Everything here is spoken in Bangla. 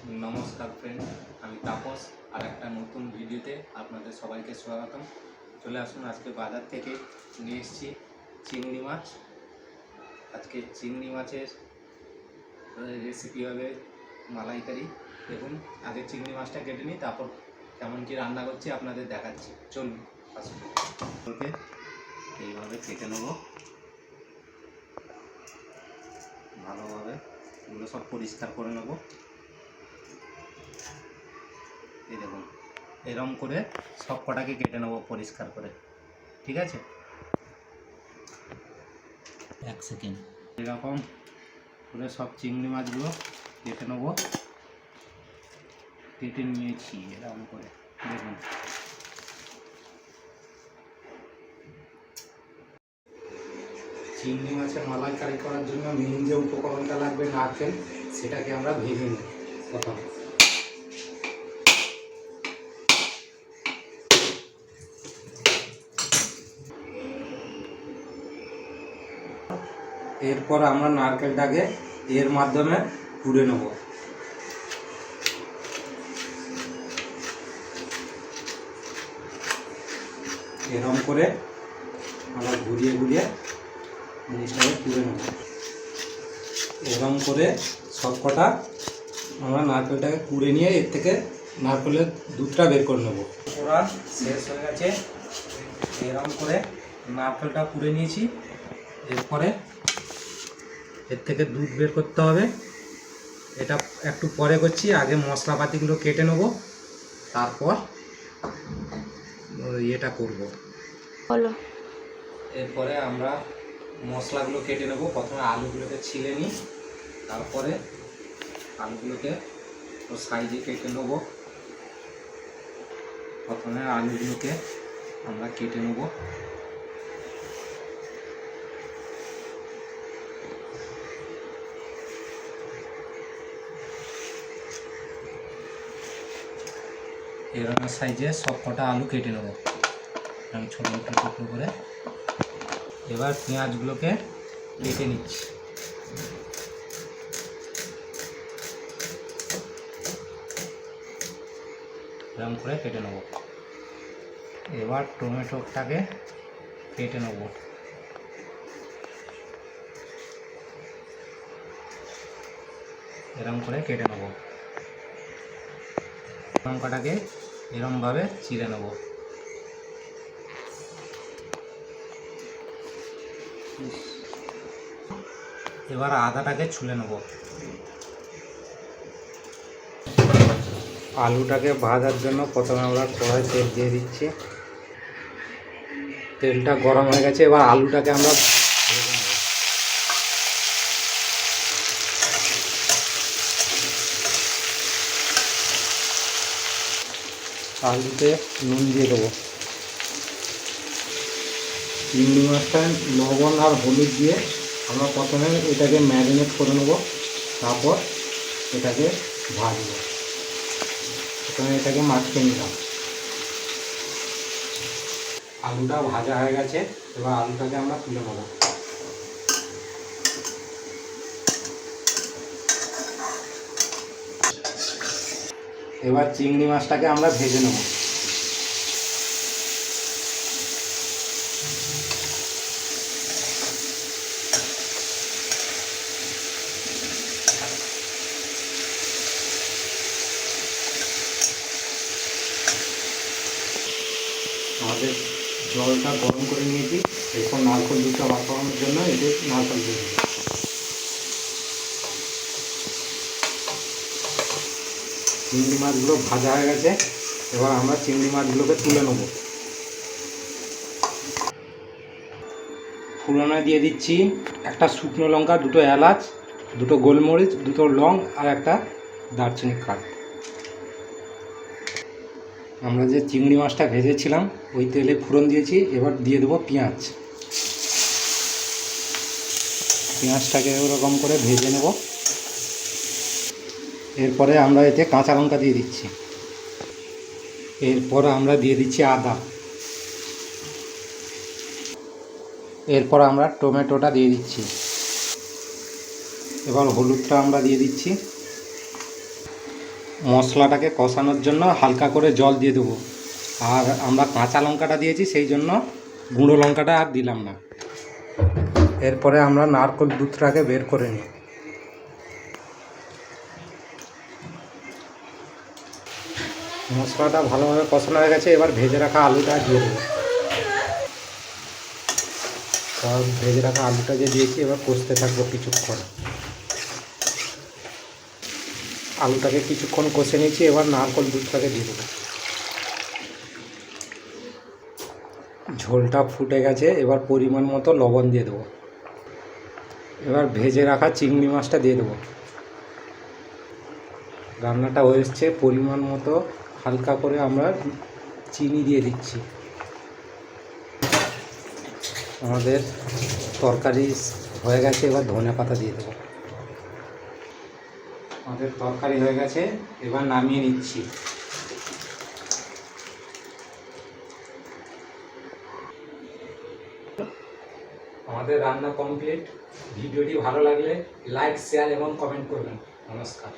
नमस्कार फ्रेंड আমি তাপস আর একটা নতুন ভিডিওতে আপনাদের সবাইকে স্বাগতম। চলে আসুন, আজকে বাজার থেকে নিয়ে এসেছি চিংড়ি মাছ। আজকে চিংড়ি মাছের রেসিপি হবে মালাইকারি। দেখুন, আগে চিংড়ি মাছটা কেটে নিই, তারপর কেমন কি রান্না করছি আপনাদের দেখাচ্ছি। চলুন আসুন। ওকে, এইভাবে কেটে নেব ভালোভাবে, এগুলো সব পরিষ্কার করে নেব। এই দেখুন, এরকম করে সব কটাকে কেটে নেব পরিষ্কার করে, ঠিক আছে? এক সেকেন্ড। এরকম করে সব চিংড়ি মাছগুলো কেটে নেব। কেটে নিয়েছি এরকম করে, দেখুন। চিংড়ি মাছের মালাইকারি করার জন্য মেইন যে উপকরণটা লাগবে নারকেল, সেটাকে আমরা ভেজে নিই প্রথম। এরপর আমরা নারকেলটাকে এর মাধ্যমে কুড়ে নেব। এরকম করে আমরা ঘুরিয়ে ঘুরিয়ে জিনিসটাকে কুড়ে নেব। এরকম করে সবকটা আমরা নারকেলটাকে কুড়ে নিয়ে এর থেকে নারকেলের দুধটা বের করে নেব। পুরা শেষ হয়ে গেছে। এরকম করে নারকেলটা কুড়ে নিয়েছি। এরপরে এর থেকে দুধ বের করতে হবে। এটা একটু পরে করছি, আগে মশলাপাতিগুলো কেটে নেব, তারপর এটা করব। বলো। এরপরে আমরা মশলাগুলো কেটে নেব। প্রথমে আলুগুলোকে ছিলে নিই, তারপরে আলুগুলোকে সাইজে কেটে নেব। প্রথমে আলুগুলোকে আমরা কেটে নেব। এরকম সাইজে সব কটা আলু কেটে নেব, আমি ছোটো ছোটো টুকরো করে। এবার পেঁয়াজগুলোকে কেটে নিচ্ছি। এরকম করে কেটে নেব। এবার টমেটোটাকে কেটে নেব। এরকম করে কেটে নেব। লঙ্কাটাকে এরকমভাবে চিড়ে নেব। এবার আদাটাকে ছুলে নেব। আলুটাকে ভাজার জন্য প্রথমে আমরা কড়াই তেল দিয়ে দিচ্ছি। তেলটা গরম হয়ে গেছে। এবার আলুটাকে আমরা ভেজে নেব। আলুতে নুন দিয়ে দেবো। চিংড়ি মাছটা লবণ আর হলুদ দিয়ে আমরা প্রথমে এটাকে ম্যারিনেট করে নেব, তারপর এটাকে ভাজবো। প্রথমে এটাকে মাখিয়ে নিলাম। আলুটা ভাজা হয়ে গেছে। এবার আলুটাকে আমরা তুলে নেব। এবার চিংড়ি মাছটাকে আমরা ভেজে নেব। আমাদের জলটা গরম করে নিয়েছি। এরপর নারকেল দুধটা বার করানোর জন্য এতে নারকেল দিয়ে দেবো। চিংড়ি মাছগুলো ভাজা হয়ে গেছে। এবার আমরা চিংড়ি মাছগুলোকে তুলে নেব। ফোড়নে দিয়ে দিচ্ছি একটা শুকনো লঙ্কা, দুটো এলাচ, দুটো গোলমরিচ, দুটো লং আর একটা দারচিনি কাঠ। আমরা যে চিংড়ি মাছটা ভেজেছিলাম ওই তেলে ফোড়ন দিয়েছি। এবার দিয়ে দেবো পেঁয়াজ। পেঁয়াজটাকে এরকম করে ভেজে নেব। এরপরে আমরা এতে কাঁচা লঙ্কা দিয়ে দিচ্ছি। এরপর আমরা দিয়ে দিচ্ছি আদা। এরপর আমরা টমেটোটা দিয়ে দিচ্ছি। এবার হলুদটা আমরা দিয়ে দিচ্ছি। মশলাটাকে কষানোর জন্য হালকা করে জল দিয়ে দেবো। আর আমরা কাঁচা লঙ্কাটা দিয়েছি, সেই জন্য গুঁড়ো লঙ্কাটা আর দিলাম না। এরপরে আমরা নারকেল দুধটাকে বের করে নিই। মশলাটা ভালোভাবে কষানো হয়ে গেছে, এবার ভেজে রাখা আলুটা দিয়ে দেবো। ভেজে রাখা আলুটা যে দিয়েছি, এবার কষতে থাকবো কিছুক্ষণ। আলুটাকে কিছুক্ষণ কষে নিয়েছি, এবার নারকেল দুধটাকে দিয়ে দেবো। ঝোলটা ফুটে গেছে, এবার পরিমাণ মতো লবণ দিয়ে দেবো। এবার ভেজে রাখা চিংড়ি মাছটা দিয়ে দেবো। রান্নাটা হয়ে এসছে, পরিমাণ মতো হালকা করে আমরা চিনি দিয়ে দিচ্ছি। আমাদের তরকারি হয়ে গেছে, এবার ধনেপাতা দিয়ে দেবো। আমাদের তরকারি হয়ে গেছে, এবার নামিয়ে নিচ্ছি। আমাদের রান্না কমপ্লিট। ভিডিওটি ভালো লাগলে লাইক, শেয়ার এবং কমেন্ট করবেন। নমস্কার।